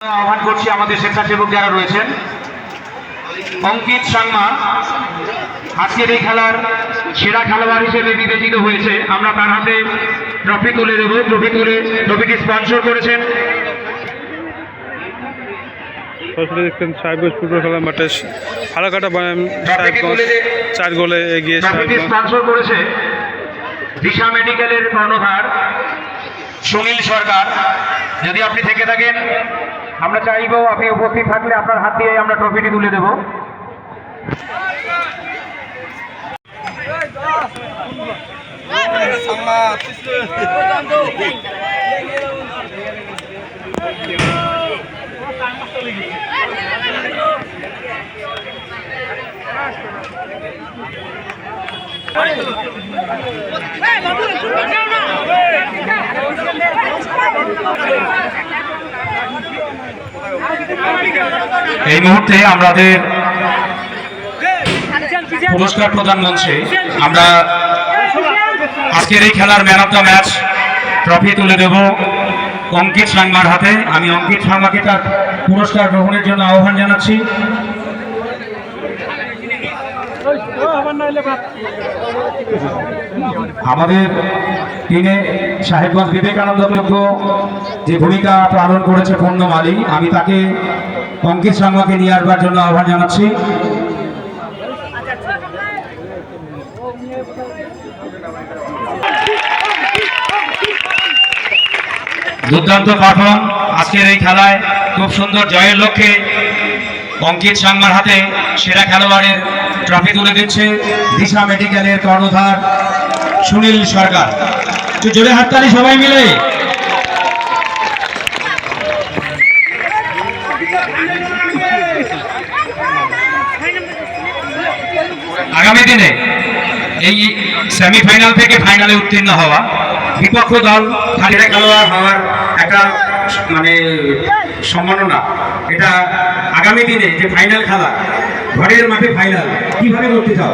আহ্বান করছি আমাদের স্বেচ্ছাসেবক যারা রয়েছেন। অঙ্কিত সাংমা আজকের এই খেলার সেরা খেলোয়াড় হিসেবে বিবেচিত হয়েছে। আমরা তার হাতে ট্রফি তুলে দেব। ট্রফিটি স্পন্সর করেছেন দেখছেন সাহেবগঞ্জ ফুটবল খেলার মাঠে ফালাকাটা 4 গোলে এগিয়ে। স্পন্সর করেছে দিশা মেডিকেলের কর্ণধার সুনীল সরকার। যদি আপনি থেকে থাকেন আমরা চাইব আপনি উপস্থিত থাকলে আপনার হাত দিয়ে আমরা ট্রফিটি তুলে দেব। এই মুহূর্তে আমাদের পুরস্কার প্রদান মঞ্চে আমরা আজকের এই খেলার man of the match trophy তুলে দেব অঙ্কিত সাংমার হাতে। আমি অঙ্কিত সাংমাকে তার পুরস্কার গ্রহণের জন্য আহ্বান জানাচ্ছি। আমাদের টিমে সাহেবগঞ্জ বিবেকানন্দ ক্লাব যে ভূমিকা পালন করেছে পূর্ণম আলী, আমি তাকে অঙ্কিত সাংমাকে নিয়ে আসবার জন্য আহ্বান জানাচ্ছি। দুর্দান্ত পারফর্ম আজকের এই খেলায়, খুব সুন্দর জয়ের লক্ষ্যে অঙ্কিত সাংমার হাতে সেরা খেলোয়াড়ের ট্রফি তুলে দিচ্ছে দিশা মেডিকেলের কর্ণধার সুনীল সরকার। একটু জোরে হাততালি সবাই মিলে। আগামী দিনে এই সেমিফাইনাল থেকে ফাইনালে উত্তীর্ণ হওয়া বিপক্ষ দল খালিরা খেলোয়াড় হওয়ার একটা সম্মাননা, এটা আগামী দিনে যে ফাইনাল খেলা ঘরের মাঠে ফাইনাল কিভাবে করতে চাও?